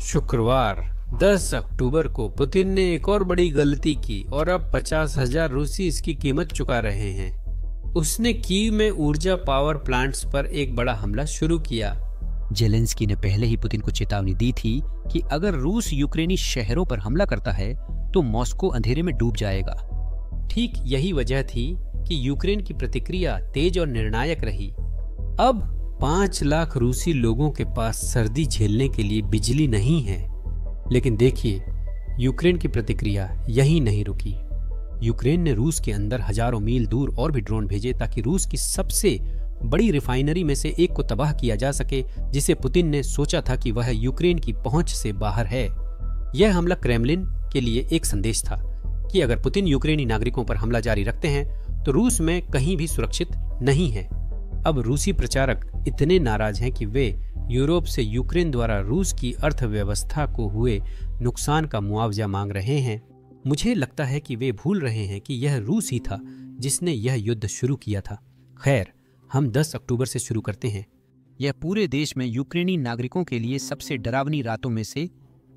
शुक्रवार 10 अक्टूबर को पुतिन ने एक और बड़ी गलती की और अब 50,000 रूसी इसकी कीमत चुका रहे हैं। उसने कीव में ऊर्जा पावर प्लांट्स पर एक बड़ा हमला शुरू किया। जेलेंस्की ने पहले ही पुतिन को चेतावनी दी थी कि अगर रूस यूक्रेनी शहरों पर हमला करता है तो मॉस्को अंधेरे में डूब जाएगा। ठीक यही वजह थी कि यूक्रेन की प्रतिक्रिया तेज और निर्णायक रही। अब 5 लाख रूसी लोगों के पास सर्दी झेलने के लिए बिजली नहीं है। लेकिन देखिए, यूक्रेन की प्रतिक्रिया यहीं नहीं रुकी। यूक्रेन ने रूस के अंदर हजारों मील दूर और भी ड्रोन भेजे ताकि रूस की सबसे बड़ी रिफाइनरी में से एक को तबाह किया जा सके, जिसे पुतिन ने सोचा था कि वह यूक्रेन की पहुंच से बाहर है। यह हमला क्रेमलिन के लिए एक संदेश था कि अगर पुतिन यूक्रेनी नागरिकों पर हमला जारी रखते हैं तो रूस में कहीं भी सुरक्षित नहीं है। अब रूसी प्रचारक इतने नाराज हैं कि वे यूरोप से यूक्रेन द्वारा रूस की अर्थव्यवस्था को हुए नुकसान का मुआवजा मांग रहे हैं। मुझे लगता है कि वे भूल रहे हैं कि यह रूस ही था जिसने यह युद्ध शुरू किया था। खैर, हम 10 अक्टूबर से शुरू करते हैं। यह पूरे देश में यूक्रेनी नागरिकों के लिए सबसे डरावनी रातों में से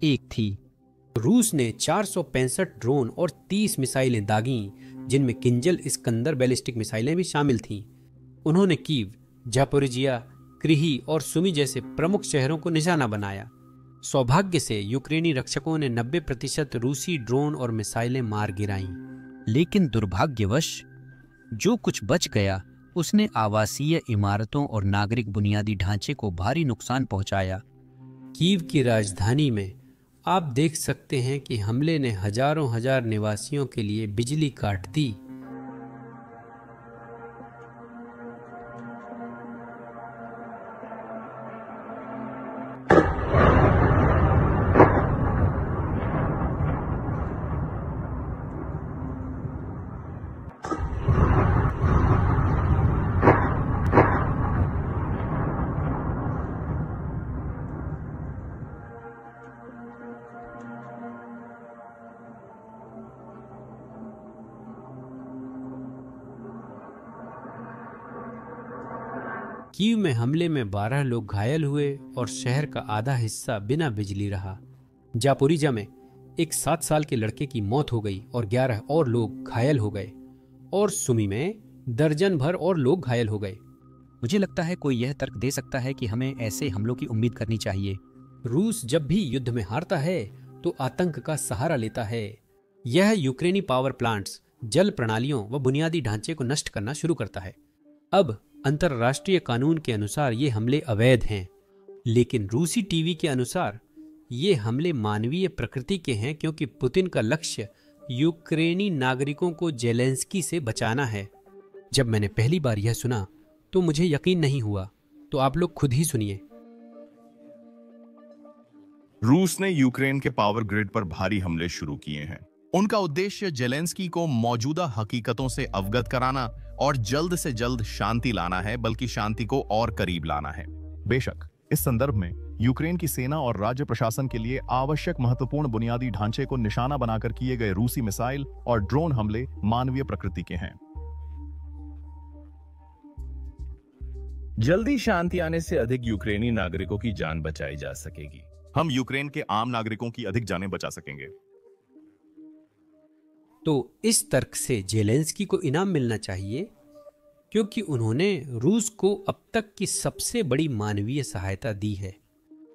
एक थी। रूस ने 465 ड्रोन और 30 मिसाइलें दागीं, जिनमें किंजल इस्कंदर बैलिस्टिक मिसाइलें भी शामिल थीं। उन्होंने कीव, जापोरिजिया, क्रीही और सुमी जैसे प्रमुख शहरों को निशाना बनाया। सौभाग्य से यूक्रेनी रक्षकों ने 90% रूसी ड्रोन और मिसाइलें मार गिराईं। लेकिन दुर्भाग्यवश जो कुछ बच गया उसने आवासीय इमारतों और नागरिक बुनियादी ढांचे को भारी नुकसान पहुंचाया। कीव की राजधानी में आप देख सकते हैं कि हमले ने हजारों हजार निवासियों के लिए बिजली काट दी। कीव में हमले में 12 लोग घायल हुए और शहर का आधा हिस्सा बिना बिजली रहा। जापोरिजा में एक 7 साल के लड़के की मौत हो गई और 11 और लोग घायल हो गए, और सुमी में दर्जन भर और लोग घायल हो गए। मुझे लगता है कोई यह तर्क दे सकता है कि हमें ऐसे हमलों की उम्मीद करनी चाहिए। रूस जब भी युद्ध में हारता है तो आतंक का सहारा लेता है। यह यूक्रेनी पावर प्लांट्स, जल प्रणालियों व बुनियादी ढांचे को नष्ट करना शुरू करता है। अब अंतर्राष्ट्रीय कानून के अनुसार ये हमले अवैध हैं, लेकिन रूसी टीवी के अनुसार ये हमले मानवीय प्रकृति के हैं, क्योंकि पुतिन का लक्ष्य यूक्रेनी नागरिकों को जेलेंस्की से बचाना है। जब मैंने पहली बार यह सुना तो मुझे यकीन नहीं हुआ, तो आप लोग खुद ही सुनिए। रूस ने यूक्रेन के पावर ग्रिड पर भारी हमले शुरू किए हैं। उनका उद्देश्य जेलेंस्की को मौजूदा हकीकतों से अवगत कराना और जल्द से जल्द शांति लाना है, बल्कि शांति को और करीब लाना है। बेशक, इस संदर्भ में यूक्रेन की सेना और राज्य प्रशासन के लिए आवश्यक महत्वपूर्ण बुनियादी ढांचे को निशाना बनाकर किए गए रूसी मिसाइल और ड्रोन हमले मानवीय प्रकृति के हैं। जल्दी शांति आने से अधिक यूक्रेनी नागरिकों की जान बचाई जा सकेगी। हम यूक्रेन के आम नागरिकों की अधिक जानें बचा सकेंगे। तो इस तर्क से जेलेंस्की को इनाम मिलना चाहिए, क्योंकि उन्होंने रूस को अब तक की सबसे बड़ी मानवीय सहायता दी है।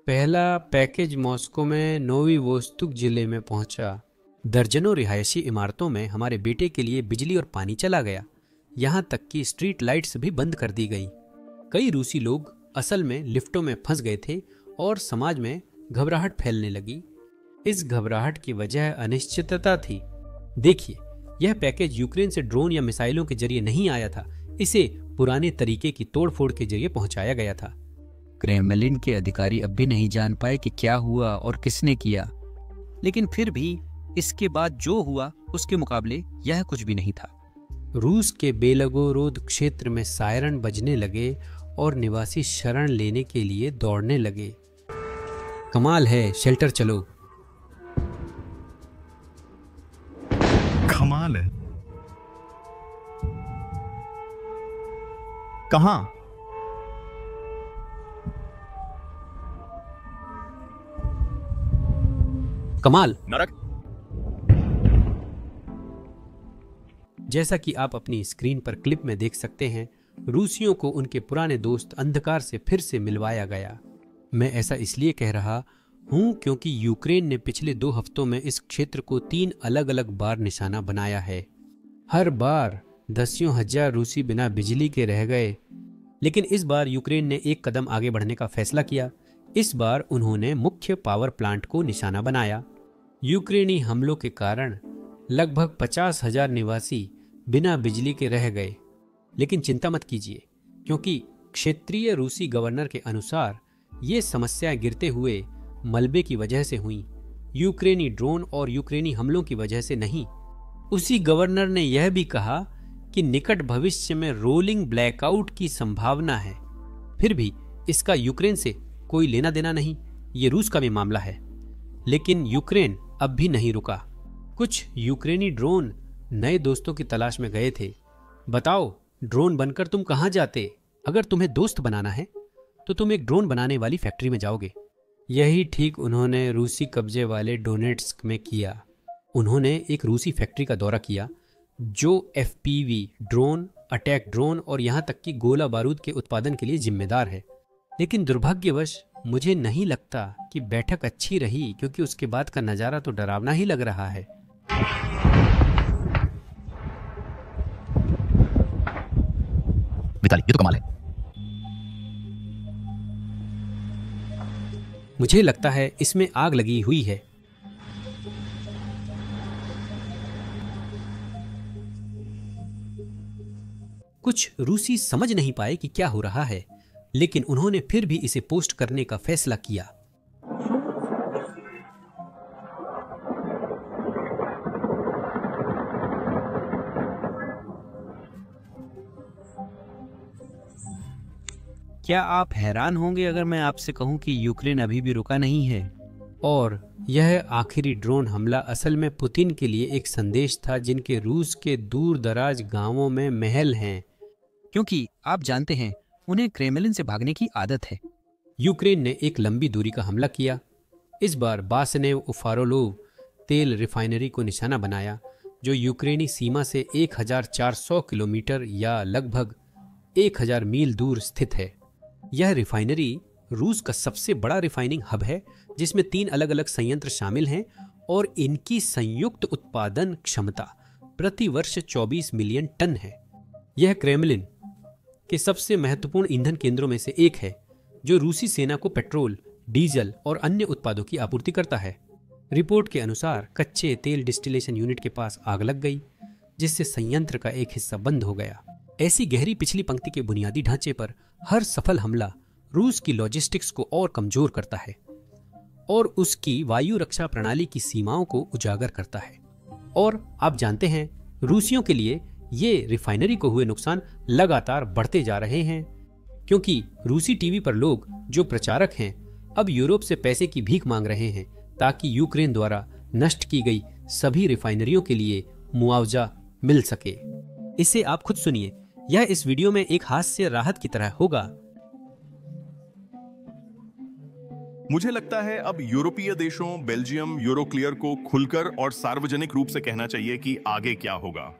पहला पैकेज मॉस्को में नोविवोस्तुक जिले में पहुंचा। दर्जनों रिहायशी इमारतों में हमारे बेटे के लिए बिजली और पानी चला गया। यहां तक कि स्ट्रीट लाइट्स भी बंद कर दी गई। कई रूसी लोग असल में लिफ्टों में फंस गए थे और समाज में घबराहट फैलने लगी। इस घबराहट की वजह अनिश्चितता थी। देखिए, यह पैकेज यूक्रेन से ड्रोन या मिसाइलों के जरिए नहीं आया था। इसे पुराने तरीके की तोड़फोड़ के जरिए पहुंचाया गया था। क्रेमलिन के अधिकारी अब भी नहीं जान पाए कि क्या हुआ और किसने किया, लेकिन फिर भी इसके बाद जो हुआ उसके मुकाबले यह कुछ भी नहीं था। रूस के बेलगोरोद क्षेत्र में सायरन बजने लगे और निवासी शरण लेने के लिए दौड़ने लगे। कमाल है, शेल्टर चलो। कमाल है। कहां? कमाल। नरक। जैसा कि आप अपनी स्क्रीन पर क्लिप में देख सकते हैं, रूसियों को उनके पुराने दोस्त अंधकार से फिर से मिलवाया गया। मैं ऐसा इसलिए कह रहा हूं क्योंकि यूक्रेन ने पिछले 2 हफ्तों में इस क्षेत्र को 3 अलग अलग बार निशाना बनाया है। हर बार दसियों हजार रूसी बिना बिजली के रह गए, लेकिन इस बार यूक्रेन ने एक कदम आगे बढ़ने का फैसला किया। इस बार उन्होंने मुख्य पावर प्लांट को निशाना बनाया। यूक्रेनी हमलों के कारण लगभग 50,000 निवासी बिना बिजली के रह गए, लेकिन चिंता मत कीजिए, क्योंकि क्षेत्रीय रूसी गवर्नर के अनुसार ये समस्याएं गिरते हुए मलबे की वजह से हुई, यूक्रेनी ड्रोन और यूक्रेनी हमलों की वजह से नहीं। उसी गवर्नर ने यह भी कहा कि निकट भविष्य में रोलिंग ब्लैकआउट की संभावना है। फिर भी इसका यूक्रेन से कोई लेना देना नहीं, ये रूस का भी मामला है। लेकिन यूक्रेन अब भी नहीं रुका। कुछ यूक्रेनी ड्रोन नए दोस्तों की तलाश में गए थे। बताओ, ड्रोन बनकर तुम कहां जाते? अगर तुम्हें दोस्त बनाना है तो तुम एक ड्रोन बनाने वाली फैक्ट्री में जाओगे। यही ठीक उन्होंने रूसी कब्जे वाले डोनेट्स्क में किया। उन्होंने एक रूसी फैक्ट्री का दौरा किया जो FPV ड्रोन, अटैक ड्रोन और यहां तक कि गोला बारूद के उत्पादन के लिए जिम्मेदार है। लेकिन दुर्भाग्यवश मुझे नहीं लगता कि बैठक अच्छी रही, क्योंकि उसके बाद का नजारा तो डरावना ही लग रहा है। विताली, ये तो कमाल है। मुझे लगता है इसमें आग लगी हुई है। कुछ रूसी समझ नहीं पाए कि क्या हो रहा है, लेकिन उन्होंने फिर भी इसे पोस्ट करने का फैसला किया। क्या आप हैरान होंगे अगर मैं आपसे कहूं कि यूक्रेन अभी भी रुका नहीं है? और यह आखिरी ड्रोन हमला असल में पुतिन के लिए एक संदेश था, जिनके रूस के दूर दराज गांवों में महल हैं। क्योंकि आप जानते हैं, उन्हें क्रेमलिन से भागने की आदत है। यूक्रेन ने एक लंबी दूरी का हमला किया। इस बार बासनेव उफारोलोव तेल रिफाइनरी को निशाना बनाया, जो यूक्रेनी सीमा से 1400 किलोमीटर या लगभग 1000 मील दूर स्थित है। यह रिफाइनरी रूस का सबसे बड़ा रिफाइनिंग हब है, जिसमें 3 अलग अलग संयंत्र शामिल हैं और इनकी संयुक्त उत्पादन क्षमता प्रति वर्ष 24 मिलियन टन है। यह क्रेमलिन के सबसे महत्वपूर्ण ईंधन केंद्रों में से एक है, जो रूसी सेना को पेट्रोल, डीजल और अन्य उत्पादों की आपूर्ति करता है। रिपोर्ट के अनुसार कच्चे तेल डिस्टिलेशन यूनिट के पास आग लग गई, जिससे संयंत्र का एक हिस्सा बंद हो गया। ऐसी गहरी पिछली पंक्ति के बुनियादी ढांचे पर हर सफल हमला रूस की लॉजिस्टिक्स को और कमजोर करता है और उसकी वायु रक्षा प्रणाली की सीमाओं को उजागर करता है। और आप जानते हैं, रूसियों के लिए ये रिफाइनरी को हुए नुकसान लगातार बढ़ते जा रहे हैं, क्योंकि रूसी टीवी पर लोग जो प्रचारक हैं अब यूरोप से पैसे की भीख मांग रहे हैं ताकि यूक्रेन द्वारा नष्ट की गई सभी रिफाइनरियों के लिए मुआवजा मिल सके। इसे आप खुद सुनिए। यह इस वीडियो में एक हास्य राहत की तरह होगा। मुझे लगता है अब यूरोपीय देशों, बेल्जियम, यूरोक्लियर को खुलकर और सार्वजनिक रूप से कहना चाहिए कि आगे क्या होगा।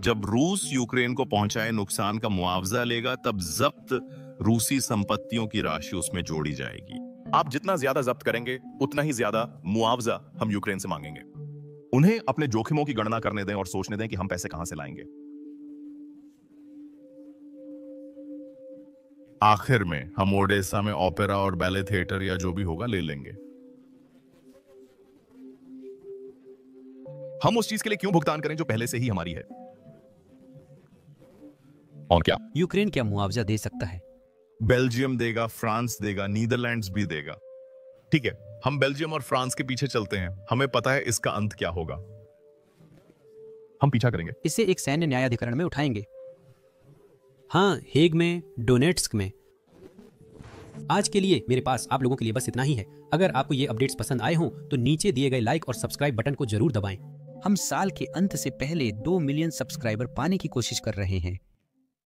जब रूस यूक्रेन को पहुंचाए नुकसान का मुआवजा लेगा, तब जब्त रूसी संपत्तियों की राशि उसमें जोड़ी जाएगी। आप जितना ज्यादा जब्त करेंगे, उतना ही ज्यादा मुआवजा हम यूक्रेन से मांगेंगे। उन्हें अपने जोखिमों की गणना करने दें और सोचने दें कि हम पैसे कहां से लाएंगे। आखिर में हम ओडेसा में ओपेरा और बैले थिएटर या जो भी होगा ले लेंगे। हम उस चीज के लिए क्यों भुगतान करें जो पहले से ही हमारी है? और क्या यूक्रेन क्या मुआवजा दे सकता है? बेल्जियम देगा, फ्रांस देगा, नीदरलैंड्स भी देगा। ठीक है, हम बेल्जियम और फ्रांस के पीछे चलते हैं। हमें पता है इसका अंत क्या होगा। हम पीछा करेंगे। इसे एक सैन्य न्यायाधिकरण में उठाएंगे। हाँ, हेग में, डोनेट्स्क में। आज के लिए मेरे पास आप लोगों के लिए बस इतना ही है। अगर आपको ये अपडेट्स पसंद आए हों तो नीचे दिए गए लाइक और सब्सक्राइब बटन को जरूर दबाएं। हम साल के अंत से पहले 2 मिलियन सब्सक्राइबर पाने की कोशिश कर रहे हैं।